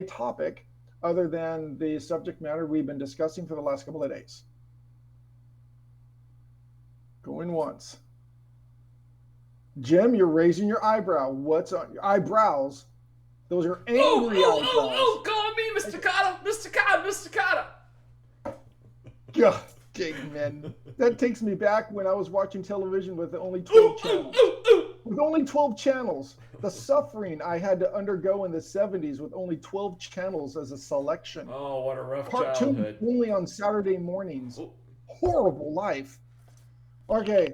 topic other than the subject matter we've been discussing for the last couple of days? Going once. Jim, you're raising your eyebrow. What's on your eyebrows? Those are angry eyebrows. Call me Mr. Carter, Mr. Carter, Mr. Carter. God dang, man. That takes me back when I was watching television with only 12 channels. With only 12 channels. The suffering I had to undergo in the 70s with only 12 channels as a selection. Oh, what a rough Cartoons childhood. only on Saturday mornings. Oh, Horrible life. Okay.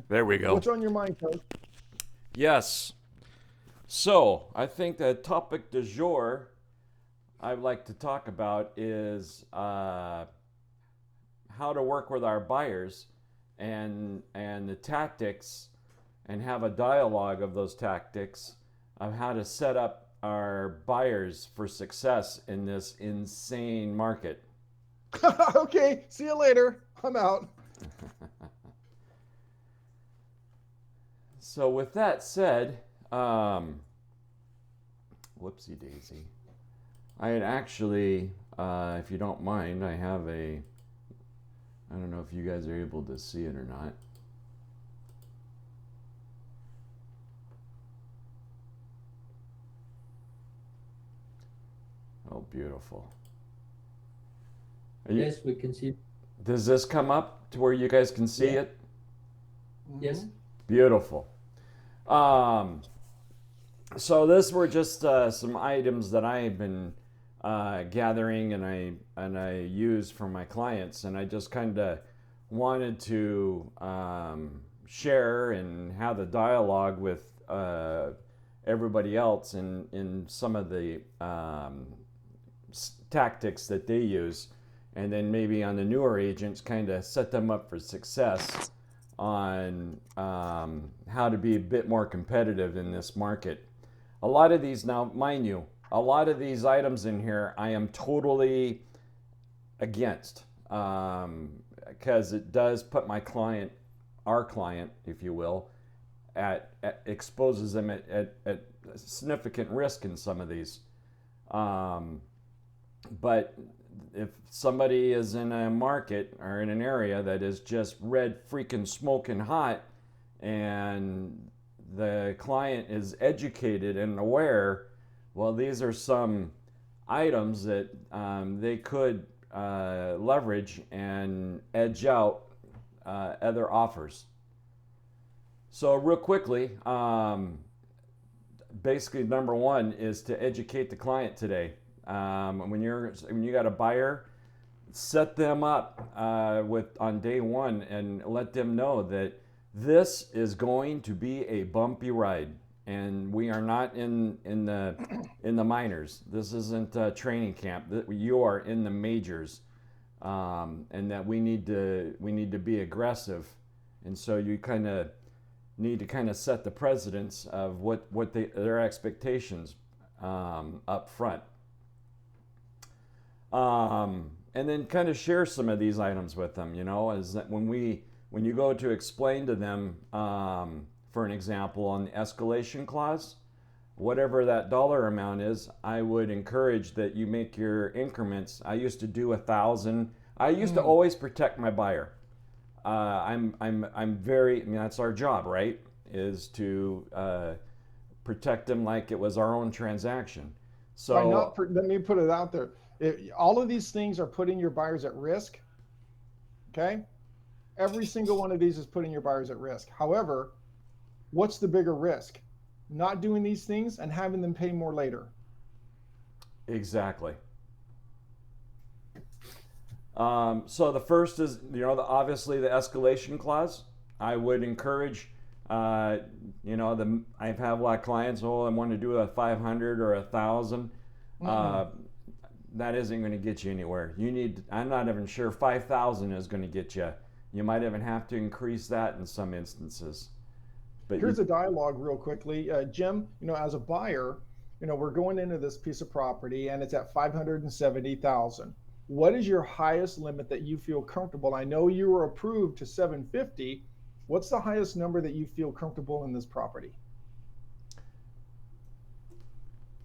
there we go. What's on your mind, Coach? Yes. So, I think the topic du jour I'd like to talk about is how to work with our buyers and the tactics and have a dialogue of those tactics of how to set up our buyers for success in this insane market. Okay, see you later. I'm out. So with that said, whoopsie daisy. I had actually, if you don't mind, I have a. I don't know if you guys are able to see it or not. Oh, beautiful. Yes, we can see. Does this come up to where you guys can see Yeah. it? Yes. Beautiful. Um, so this were just some items that I've been gathering and I use for my clients, and I just kind of wanted to share and have the dialogue with everybody else in some of the tactics that they use, and then maybe on the newer agents, kind of set them up for success on how to be a bit more competitive in this market. A lot of these, now, mind you, a lot of these items in here I am totally against because it does put my client, our client, if you will, exposes them at significant risk in some of these. But if somebody is in a market or in an area that is just red freaking smoking hot and the client is educated and aware, well, these are some items that they could leverage and edge out other offers. So real quickly, basically number one is to educate the client today. When you got a buyer, set them up on day one and let them know that this is going to be a bumpy ride, and we are not in the minors. This isn't a training camp. You are in the majors, and that we need to be aggressive, and so you kind of need to kind of set the precedence of what their expectations up front. And then kind of share some of these items with them, is that when you go to explain to them, for an example, on the escalation clause, whatever that dollar amount is, I would encourage that you make your increments. I used to do 1,000. I used to always protect my buyer. I'm very. I mean, that's our job, right? Is to protect them like it was our own transaction. So Let me put it out there. All of these things are putting your buyers at risk. Okay, every single one of these is putting your buyers at risk. However, what's the bigger risk? Not doing these things and having them pay more later. Exactly. So the first is, obviously the escalation clause. I would encourage, I've had a lot of clients, I want to do a 500 or 1,000. That isn't going to get you anywhere. I'm not even sure 5,000 is going to get you. You might even have to increase that in some instances. But here's a dialogue real quickly. Jim, as a buyer, we're going into this piece of property and it's at 570,000. What is your highest limit that you feel comfortable? I know you were approved to 750. What's the highest number that you feel comfortable in this property?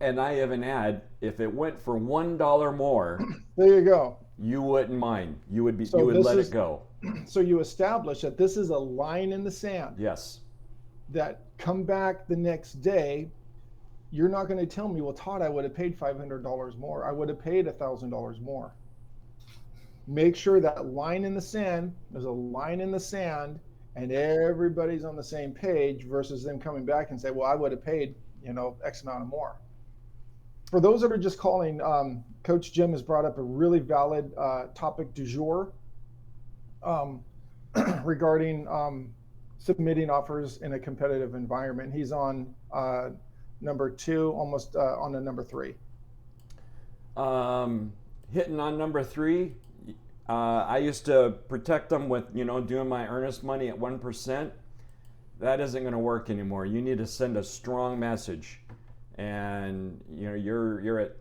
And I even add, if it went for $1 more, There you go. you wouldn't mind. You would be, So you would this let is- it go. So you establish that this is a line in the sand. Yes. That come back the next day, you're not going to tell me, well, Todd, I would have paid $500 more. I would have paid $1,000 more. Make sure that line in the sand, there's a line in the sand, and everybody's on the same page versus them coming back and say, well, I would have paid, X amount of more. For those that are just calling, Coach Jim has brought up a really valid topic du jour regarding submitting offers in a competitive environment. He's on number 2, almost on the number 3. Hitting on number 3, I used to protect them with, doing my earnest money at 1%. That isn't going to work anymore. You need to send a strong message. And you're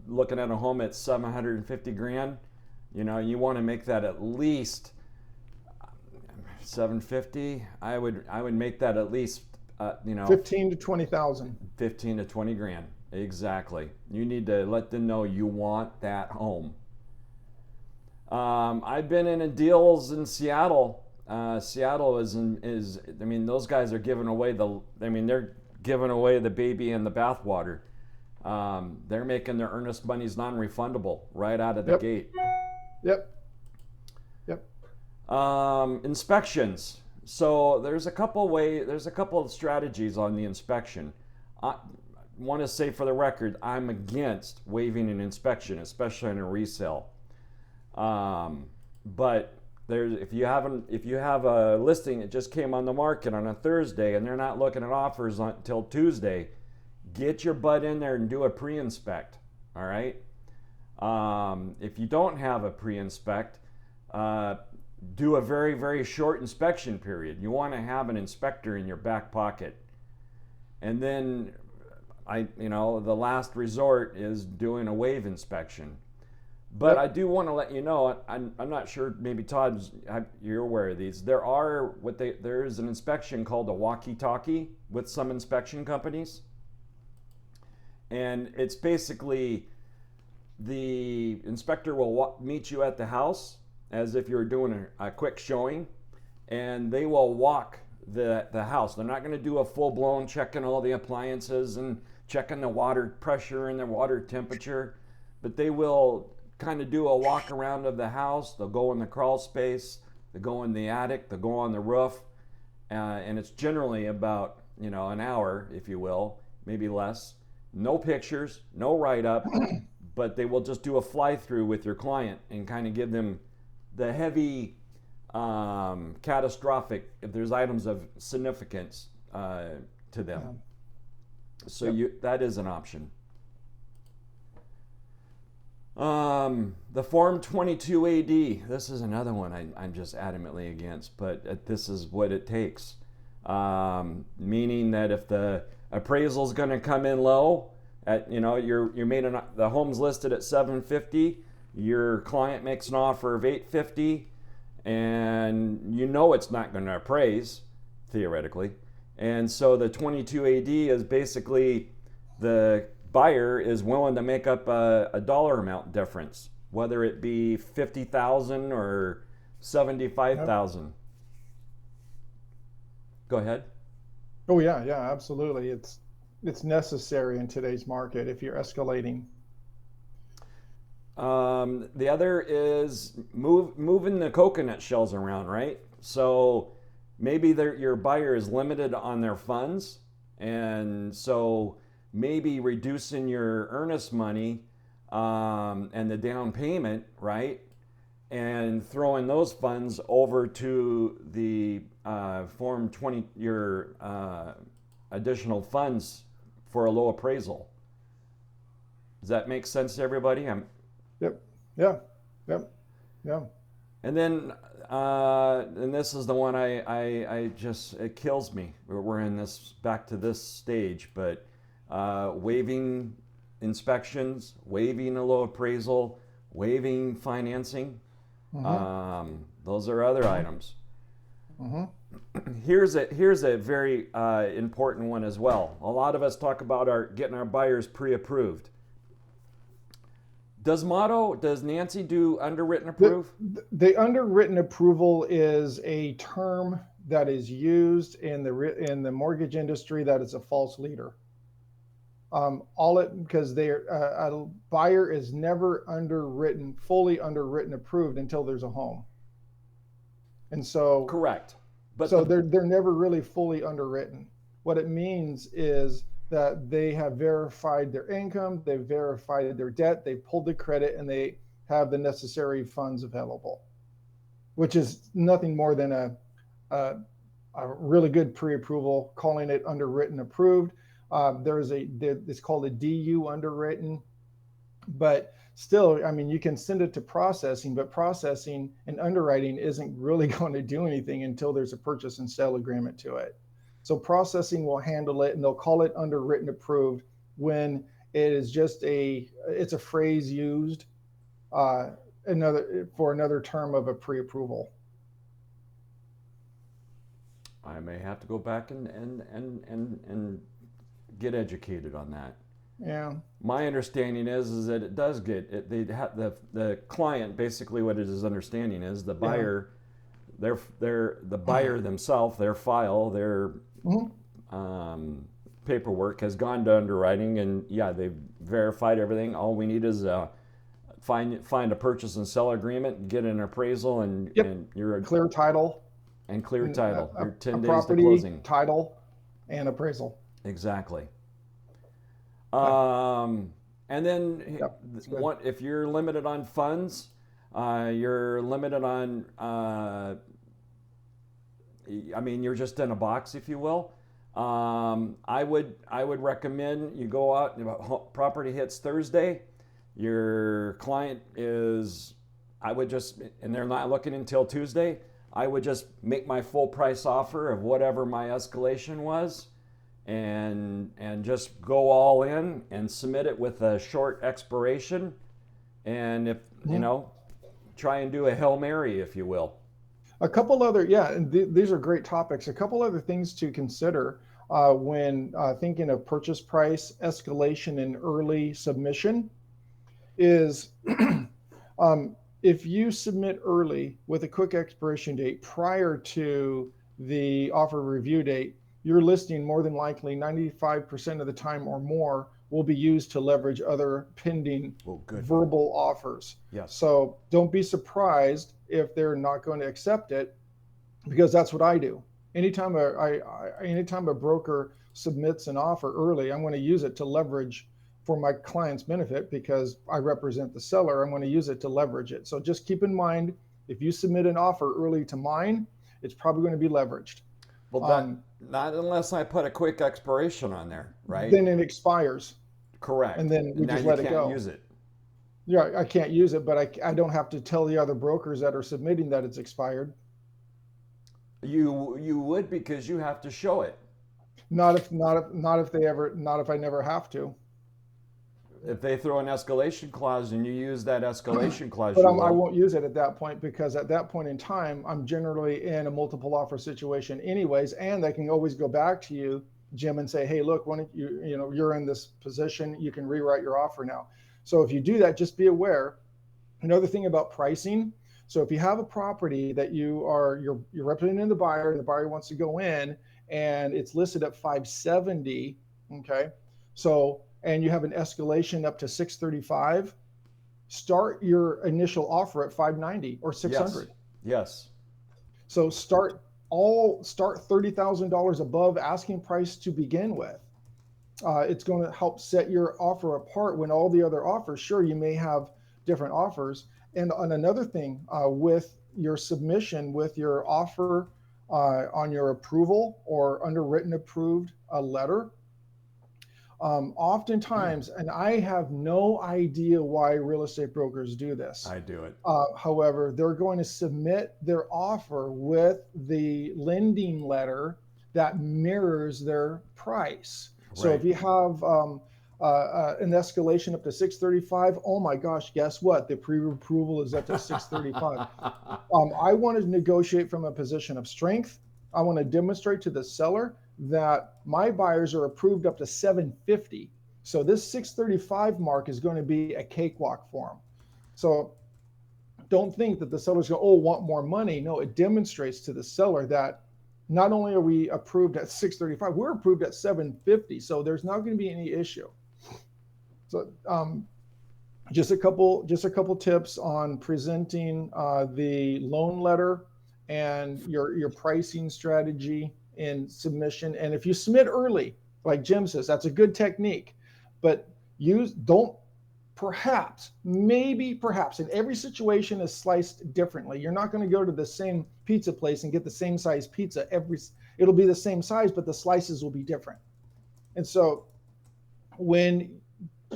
looking at a home at $750,000. You want to make that at least $750,000. I would make that at least 15 to 20,000. 15 to 20 grand. Exactly. You need to let them know you want that home. I've been in deals in Seattle. Seattle is those guys are giving away they're giving away the baby and the bathwater. They're making their earnest monies non-refundable right out of the gate. Yep. Inspections. So there's a couple of strategies on the inspection. I want to say for the record, I'm against waiving an inspection, especially in a resale. But if you have a listing that just came on the market on a Thursday and they're not looking at offers until Tuesday, get your butt in there and do a pre-inspect. All right. If you don't have a pre-inspect, do a very, very short inspection period. You want to have an inspector in your back pocket. And then the last resort is doing a waive inspection. But Yep. I do want to let you know, I'm not sure, maybe Todd, you're aware of these. There is an inspection called a walkie-talkie with some inspection companies. And it's basically the inspector will meet you at the house as if you're doing a quick showing, and they will walk the house. They're not going to do a full-blown checking all the appliances and checking the water pressure and the water temperature, but they will kind of do a walk around of the house. They'll go in the crawl space, they'll go in the attic, they'll go on the roof, and it's generally about an hour, if you will, maybe less. No pictures, no write-up, but they will just do a fly-through with your client and kind of give them the heavy, catastrophic, if there's items of significance to them. Yeah. So that is an option. The Form 22AD, this is another one I'm just adamantly against, but this is what it takes. Meaning that if the appraisal is going to come in low, the home's listed at $750, your client makes an offer of $850, and it's not going to appraise, theoretically. And so the 22AD is basically the buyer is willing to make up a dollar amount difference, whether it be $50,000 or $75,000. Yep. Go ahead. Oh yeah, absolutely. It's necessary in today's market if you're escalating. The other is moving the coconut shells around, right? So maybe your buyer is limited on their funds, and so maybe reducing your earnest money and the down payment, right? And throwing those funds over to the Form 20, your additional funds for a low appraisal. Does that make sense to everybody? Yep. Yeah. And then, and this is the one I just, it kills me. We're in back to this stage, but waiving inspections, waiving a low appraisal, waiving financing. Mm-hmm. Those are other items. Mm-hmm. Here's a very important one as well. A lot of us talk about getting our buyers pre-approved. Does Nancy do underwritten approved? The underwritten approval is a term that is used in the mortgage industry that is a false leader. Because a buyer is never fully underwritten approved until there's a home. And so correct. But so they're never really fully underwritten. What it means is that they have verified their income, they've verified their debt, they've pulled the credit, and they have the necessary funds available, which is nothing more than a really good pre-approval, calling it underwritten approved. It's called a DU underwritten, but still, I mean, you can send it to processing, but processing and underwriting isn't really going to do anything until there's a purchase and sale agreement to it. So processing will handle it, and they'll call it underwritten approved when it is just it's a phrase used for another term of a pre-approval. I may have to go back and get educated on that. Yeah. My understanding is that it does get it. The client, basically what his understanding is, the buyer, they're the buyer themselves, their file, their paperwork has gone to underwriting, and they've verified everything. All we need is find a purchase and sell agreement, get an appraisal, and you're a clear title. And clear title. You're 10 days property, to closing. Title, and appraisal. Exactly. And then if you're limited on funds, you're limited on, you're just in a box, if you will. I would recommend you go out, property hits Thursday, your client and they're not looking until Tuesday, I would just make my full price offer of whatever my escalation was, and just go all in and submit it with a short expiration, and try and do a Hail Mary, if you will. A couple other, these are great topics. A couple other things to consider when thinking of purchase price, escalation, and early submission is if you submit early with a quick expiration date prior to the offer review date, your listing more than likely 95% of the time or more will be used to leverage other pending verbal offers. Yes. So don't be surprised if they're not going to accept it, because that's what I do. Anytime a broker submits an offer early, I'm going to use it to leverage for my client's benefit, because I represent the seller. I'm going to use it to leverage it. So just keep in mind, if you submit an offer early to mine, it's probably going to be leveraged. Well, not unless I put a quick expiration on there, right? Then it expires. Correct. And then we just let it go. You can't use it. Yeah, I can't use it, but I don't have to tell the other brokers that are submitting that it's expired. You would, because you have to show it. Not if I never have to. If they throw an escalation clause and you use that escalation clause, but I won't use it at that point, because at that point in time, I'm generally in a multiple offer situation anyways, and I can always go back to you, Jim, and say, hey, look, why don't you're in this position, you can rewrite your offer now. So if you do that, just be aware. Another thing about pricing. So if you have a property that you're representing the buyer, and the buyer wants to go in, and it's listed at 570, okay? So, and you have an escalation up to 635, start your initial offer at 590 or 600. Yes. So start $30,000 above asking price to begin with. It's going to help set your offer apart when all the other offers, sure, you may have different offers. And on another thing, with your submission, with your offer on your approval or underwritten approved letter, oftentimes, and I have no idea why real estate brokers do this. I do it. However, they're going to submit their offer with the lending letter that mirrors their price. So if you have an escalation up to 635, oh my gosh, guess what? The pre-approval is up to 635. I want to negotiate from a position of strength. I want to demonstrate to the seller that my buyers are approved up to 750. So this 635 mark is going to be a cakewalk for them. So don't think that the sellers go, oh, want more money. No, it demonstrates to the seller that not only are we approved at 635, we're approved at 750. So there's not going to be any issue. So just a couple tips on presenting the loan letter and your pricing strategy in submission. And if you submit early, like Jim says, that's a good technique. But perhaps, and every situation is sliced differently. You're not going to go to the same pizza place and get the same size pizza. It'll be the same size, but the slices will be different. And so when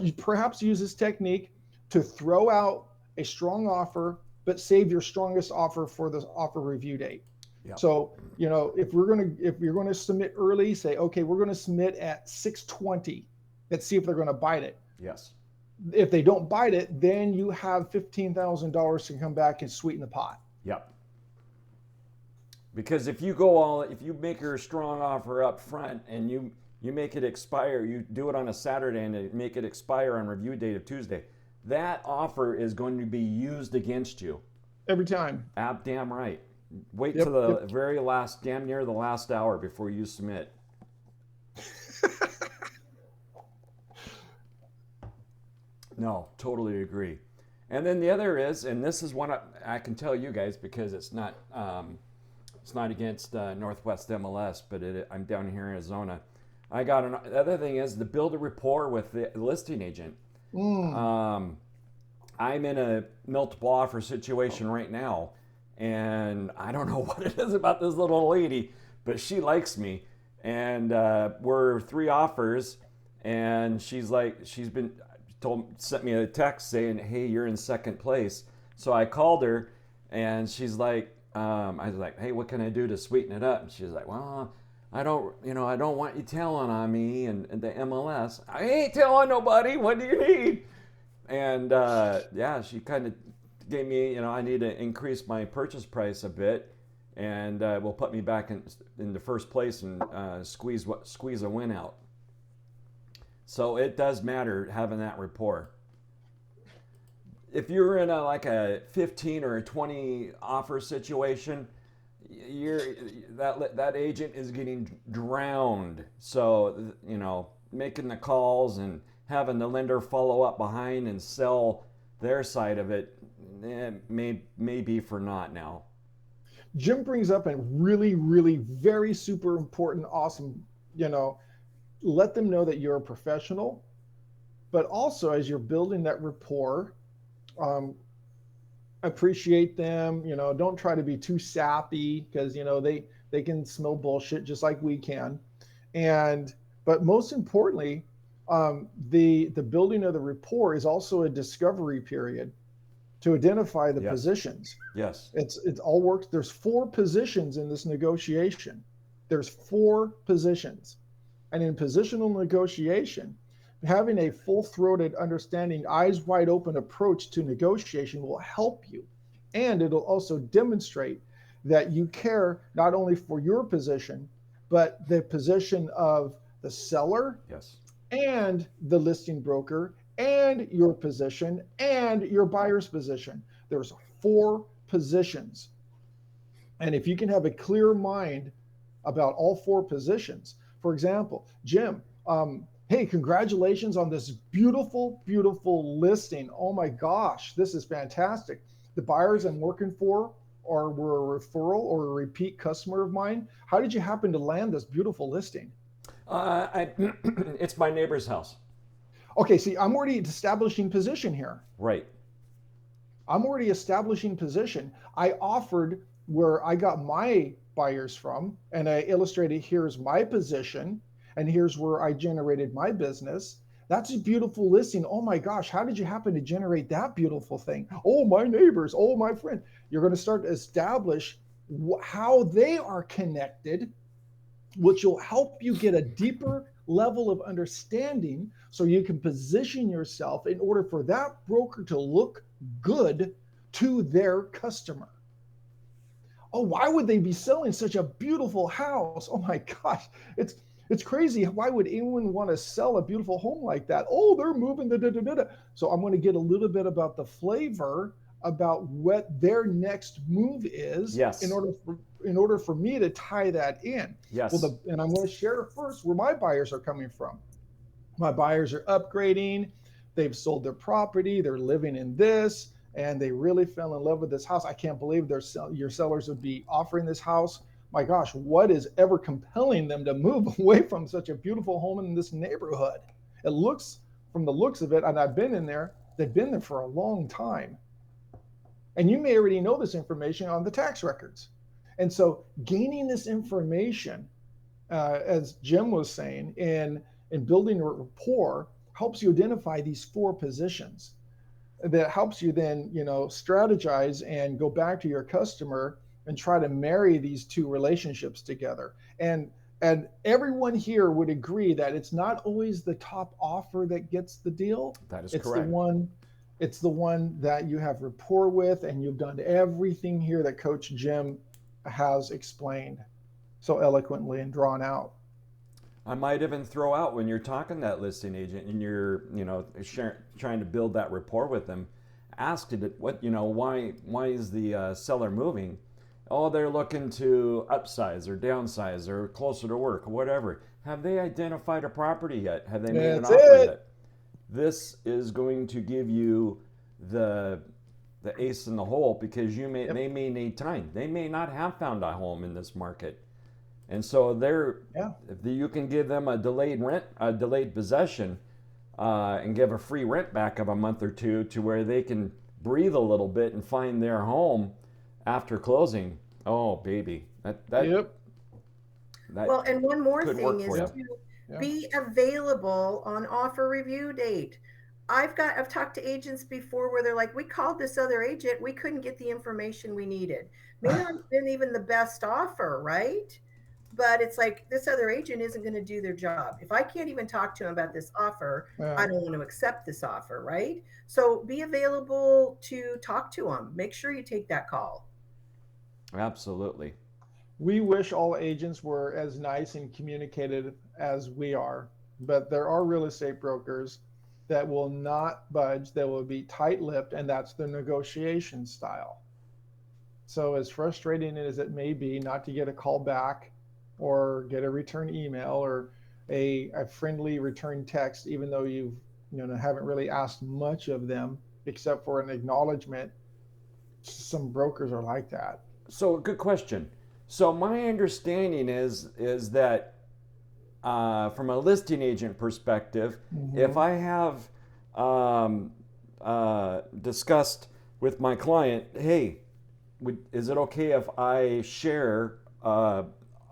you perhaps use this technique to throw out a strong offer, but save your strongest offer for the offer review date. Yep. So, if you're going to submit early, say, okay, we're going to submit at 620. Let's see if they're going to bite it. Yes. If they don't bite it, then you have $15,000 to come back and sweeten the pot. Yep. Because if you make your strong offer up front and you make it expire, you do it on a Saturday and make it expire on review date of Tuesday, that offer is going to be used against you. Every time. Damn right. Wait till the very last, damn near the last hour before you submit. No, totally agree. And then the other is, and this is one I can tell you guys because it's not against Northwest MLS, but I'm down here in Arizona. The other thing is to build a rapport with the listing agent. I'm in a multiple offer situation right now, and I don't know what it is about this little lady, but she likes me, and we're 3 offers, and sent me a text saying, hey, you're in second place. So I called her, and she's like, I was like, hey, what can I do to sweeten it up? And she's like, well, I don't want you telling on me and the MLS. I ain't telling nobody. What do you need? And she kind of gave me, I need to increase my purchase price a bit, and will put me back in the first place and squeeze a win out. So it does matter having that rapport. If you're in a 15 or a 20 offer situation, that agent is getting drowned. So, making the calls and having the lender follow up behind and sell their side of it may be for naught now. Jim brings up a really, really very super important, awesome, let them know that you're a professional, but also as you're building that rapport, appreciate them, don't try to be too sappy because, they can smell bullshit just like we can. But most importantly, the building of the rapport is also a discovery period to identify the positions. Yes. It's all works. There's 4 positions in this negotiation. There's 4 positions. And in positional negotiation, having a full-throated understanding, eyes wide open approach to negotiation will help you. And it'll also demonstrate that you care not only for your position, but the position of the seller and the listing broker and your position and your buyer's position. There's 4 positions. And if you can have a clear mind about all 4 positions, for example, Jim, hey, congratulations on this beautiful, beautiful listing. Oh my gosh, this is fantastic. The buyers I'm working for were a referral or a repeat customer of mine. How did you happen to land this beautiful listing? It's my neighbor's house. Okay, see, I'm already establishing position here. Right. I'm already establishing position. I offered where I got my buyers from, and I illustrated here's my position, and here's where I generated my business. That's a beautiful listing. Oh my gosh, how did you happen to generate that beautiful thing? Oh, my neighbors, oh, my friend. You're going to start to establish how they are connected, which will help you get a deeper level of understanding so you can position yourself in order for that broker to look good to their customer. oh, why would they be selling such a beautiful house? Oh my gosh, it's crazy. Why would anyone want to sell a beautiful home like that? Oh, they're moving. Da, da, da, da, da. So I'm going to get a little bit about the flavor about what their next move is Yes. in order for me to tie that in. Yes. And I'm going to share first where my buyers are coming from. My buyers are upgrading. They've sold their property. They're living in this, and they really fell in love with this house. I can't believe your sellers would be offering this house. My gosh, what is ever compelling them to move away from such a beautiful home in this neighborhood? It looks, from the looks of it, and I've been in there, they've been there for a long time. And you may already know this information on the tax records. And so gaining this information, as Jim was saying, in building a rapport helps you identify these 4 positions. That helps you then, strategize and go back to your customer and try to marry these 2 relationships together. And everyone here would agree that it's not always the top offer that gets the deal. That is it's correct. It's the one that you have rapport with, and you've done everything here that Coach Jim has explained so eloquently and drawn out. I might even throw out, when you're talking to that listing agent and you're, trying to build that rapport with them, ask it, why is the seller moving? Oh, they're looking to upsize or downsize or closer to work or whatever. Have they identified a property yet? Have they made an offer yet? This is going to give you the ace in the hole, because they may need time. They may not have found a home in this market. And so if you can give them a delayed possession, and give a free rent back of a month or 2 to where they can breathe a little bit and find their home after closing. Oh, baby. Well, and one more thing is to be available on offer review date. I've talked to agents before where they're like, we called this other agent, we couldn't get the information we needed. May not have been even the best offer, right? But it's like, this other agent isn't going to do their job. If I can't even talk to him about this offer, I don't want to accept this offer, right? So be available to talk to them. Make sure you take that call. Absolutely. We wish all agents were as nice and communicative as we are, but there are real estate brokers that will not budge, that will be tight-lipped, and that's the negotiation style. So as frustrating as it may be not to get a call back or get a return email or a friendly return text, even though you haven't really asked much of them except for an acknowledgement, some brokers are like that. So good question. So my understanding is that from a listing agent perspective, if I have discussed with my client, hey, is it okay if I share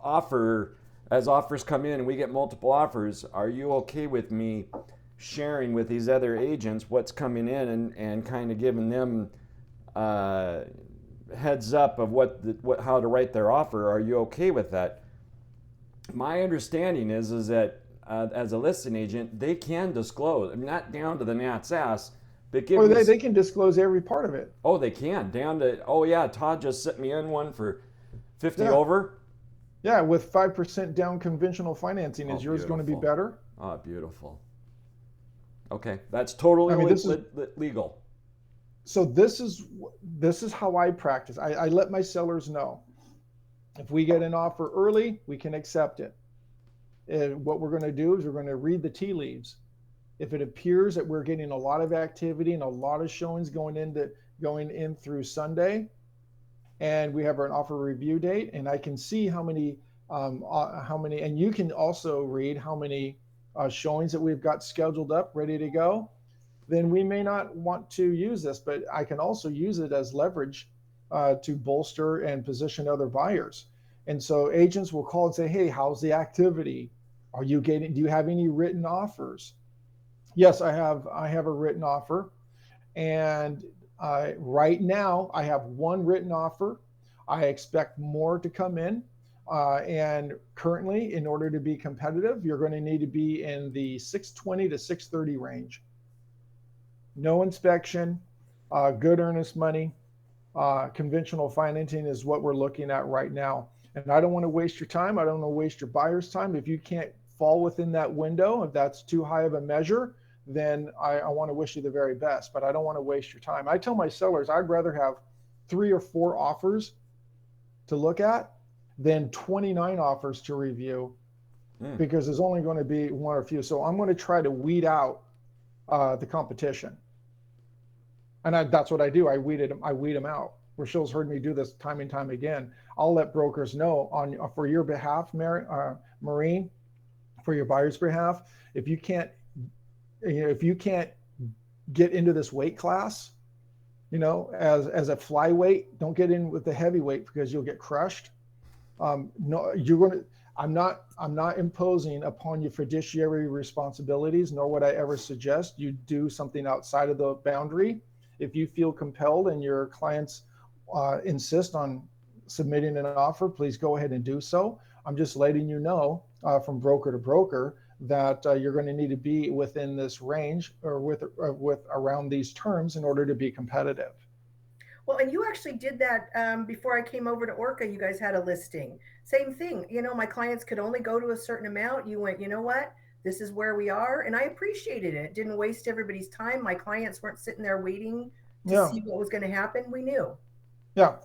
offer as offers come in and we get multiple offers? Are you okay with me sharing with these other agents what's coming in and kind of giving them heads up of how to write their offer? Are you okay with that? My understanding is that as a listing agent, they can disclose. I mean, not down to the gnat's ass, but they can disclose every part of it. Oh, they can, down to, oh yeah, Todd just sent me in one for 50 over. Yeah, with 5% down conventional financing. Is yours going to be better? Oh, beautiful. Okay, that's totally legal. So this is how I practice. I let my sellers know. If we get an offer early, we can accept it. And what we're going to do is we're going to read the tea leaves. If it appears that we're getting a lot of activity and a lot of showings going in through Sunday, and we have an offer review date, and I can see how many, and you can also read how many showings that we've got scheduled up, ready to go, then we may not want to use this, but I can also use it as leverage to bolster and position other buyers. And so agents will call and say, hey, how's the activity? Do you have any written offers? Yes, I have a written offer. And right now I have one written offer. I expect more to come in. And currently, in order to be competitive, you're going to need to be in the 620 to 630 range. No inspection, good earnest money. Conventional financing is what we're looking at right now. And I don't want to waste your time. I don't want to waste your buyer's time. If you can't fall within that window, if that's too high of a measure, then I want to wish you the very best, but I don't want to waste your time. I tell my sellers I'd rather have 3 or 4 offers to look at than 29 offers to review, because there's only going to be 1 or few. So I'm going to try to weed out the competition. And that's what I do. I weed them out. Rochelle's heard me do this time and time again. I'll let brokers know for your behalf, Maureen, for your buyer's behalf, if you can't get into this weight class, as a flyweight, don't get in with the heavyweight because you'll get crushed. No, I'm not imposing upon you fiduciary responsibilities, nor would I ever suggest you do something outside of the boundary. If you feel compelled and your clients insist on submitting an offer, please go ahead and do so. I'm just letting you know from broker to broker that you're going to need to be within this range or with around these terms in order to be competitive. Well, and you actually did that before I came over to Orca. You guys had a listing. Same thing. My clients could only go to a certain amount. You went, you know what? This is where we are. And I appreciated it. It didn't waste everybody's time. My clients weren't sitting there waiting to see what was going to happen. We knew. Yeah.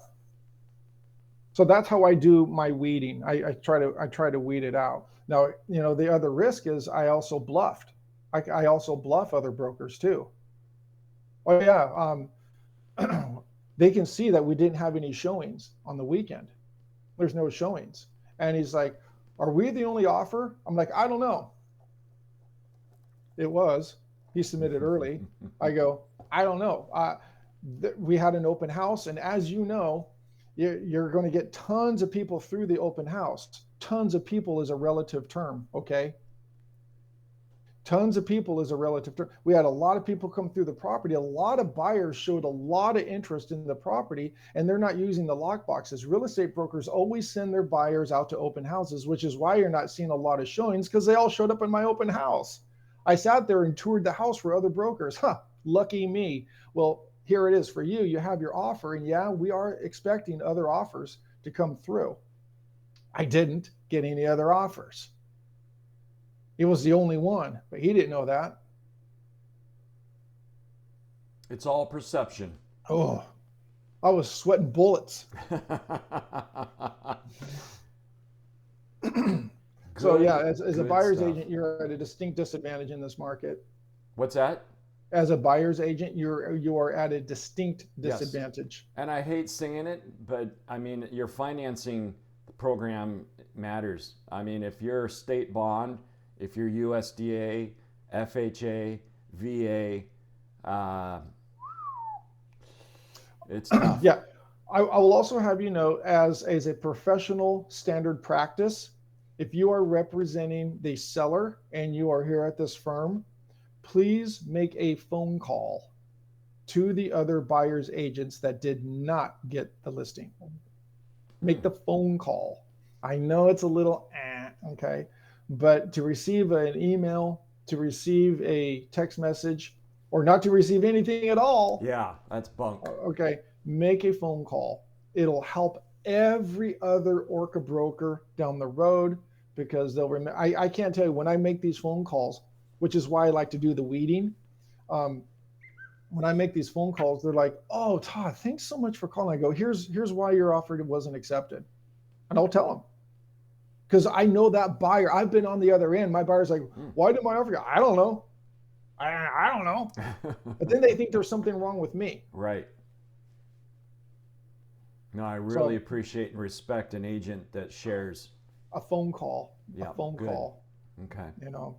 So that's how I do my weeding. I try to weed it out. Now, the other risk is I also bluffed. I also bluff other brokers too. Oh yeah. They can see that we didn't have any showings on the weekend. There's no showings. And he's like, are we the only offer? I'm like, I don't know. It was. He submitted early. I go, I don't know. We had an open house. And as you know, you're going to get tons of people through the open house. Tons of people is a relative term, okay? Tons of people is a relative term. We had a lot of people come through the property. A lot of buyers showed a lot of interest in the property, and they're not using the lock boxes. Real estate brokers always send their buyers out to open houses, which is why you're not seeing a lot of showings, because they all showed up in my open house. I sat there and toured the house for other brokers. Lucky me. Well, here it is for you. You have your offer, and yeah, we are expecting other offers to come through. I didn't get any other offers. He was the only one, but he didn't know that. It's all perception. Oh, I was sweating bullets. So yeah, as a buyer's agent, you're at a distinct disadvantage in this market. What's that? As a buyer's agent, you are at a distinct disadvantage. Yes. And I hate saying it, but I mean, your financing program matters. I mean, if you're state bond, if you're USDA, FHA, VA, it's tough. Yeah. I will also have you know, as a professional standard practice, if you are representing the seller and you are here at this firm, please make a phone call to the other buyer's agents that did not get the listing. Make the phone call. I know it's a little okay, but to receive an email, to receive a text message, or not to receive anything at all. Yeah, that's bunk. Okay, make a phone call. It'll help every other Orca broker down the road, because they'll remember. I can't tell you, when I make these phone calls, which is why I like to do the weeding. When I make these phone calls, they're like, "Oh, Todd, thanks so much for calling." I go, "Here's why your offer wasn't accepted," and I'll tell them, because I know that buyer. I've been on the other end. My buyer's like, "Why did my offer go?" I don't know. I don't know. But then they think there's something wrong with me. Right. No, I really appreciate and respect an agent that shares a phone call. Yeah, a phone call. Okay.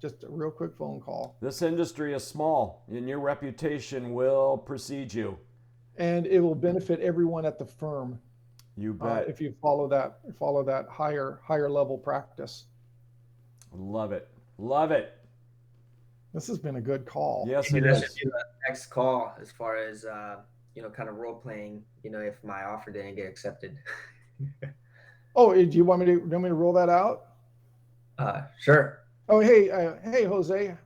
Just a real quick phone call. This industry is small, and your reputation will precede you. And it will benefit everyone at the firm. You bet. If you follow that higher level practice. Love it. Love it. This has been a good call. Yes, Maybe it that is. should be the next call, as far as kind of role playing. If my offer didn't get accepted. Oh, do you want me to roll that out? Sure. Oh, hey, Jose.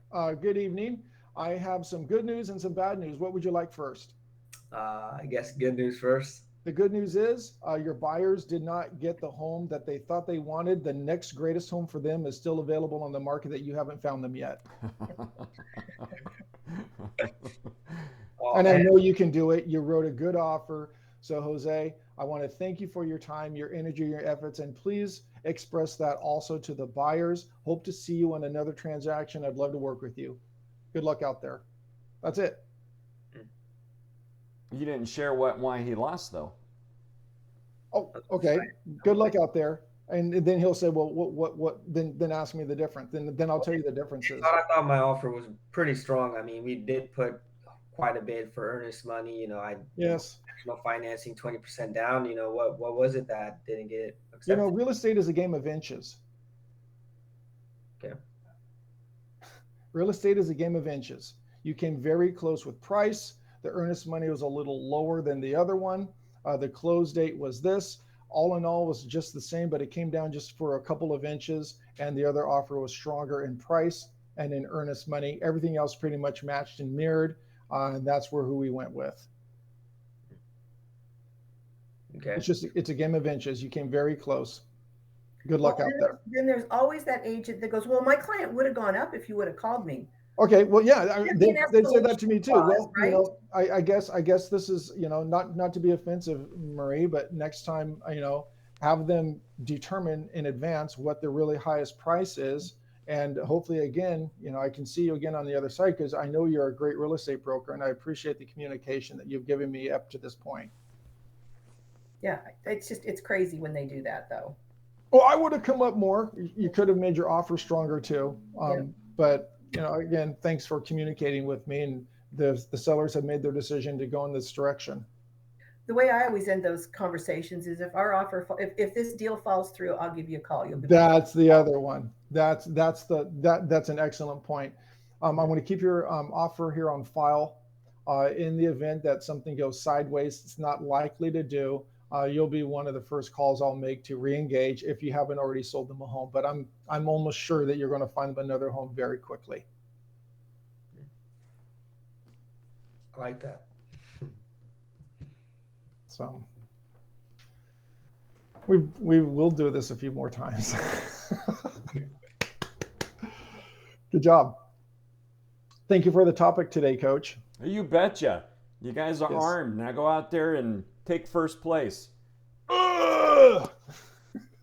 Good evening. I have some good news and some bad news. What would you like first? I guess good news first. The good news is your buyers did not get the home that they thought they wanted. The next greatest home for them is still available on the market that you haven't found them yet. And I know you can do it. You wrote a good offer. So Jose, I want to thank you for your time, your energy, your efforts, and please express that also to the buyers. Hope to see you on another transaction. I'd love to work with you. Good luck out there. That's it. You didn't share why he lost though. Oh, okay. Good luck out there. And then he'll say, well, what, then ask me the difference. Then I'll tell you the differences. I thought my offer was pretty strong. I mean, we did put quite a bit for earnest money. Yes. Financing 20% down. What was it that didn't get accepted? Real estate is a game of inches. Okay. Real estate is a game of inches. You came very close with price. The earnest money was a little lower than the other one. The close date was this. All in all was just the same, but it came down just for a couple of inches, and the other offer was stronger in price and in earnest money. Everything else pretty much matched and mirrored, and that's who we went with. Okay. It's a game of inches. You came very close. Good luck out there. Then there's always that agent that goes, well, my client would have gone up if you would have called me. Okay, well, yeah, they said that to me too. Clause, well, right? I guess this is, not to be offensive, Marie, but next time, have them determine in advance what the really highest price is. And hopefully, again, I can see you again on the other side, because I know you're a great real estate broker, and I appreciate the communication that you've given me up to this point. Yeah, it's crazy when they do that, though. Well, I would have come up more. You could have made your offer stronger too. But again, thanks for communicating with me, and the sellers have made their decision to go in this direction. The way I always end those conversations is if our offer, if this deal falls through, I'll give you a call. That's the other one. That's an excellent point. I'm going to keep your offer here on file. In the event that something goes sideways, it's not likely to do. You'll be one of the first calls I'll make to re-engage if you haven't already sold them a home. But I'm almost sure that you're going to find them another home very quickly. I like that. So we will do this a few more times. Good job. Thank you for the topic today, Coach. You betcha. You guys are armed. Now go out there and take first place. Ugh!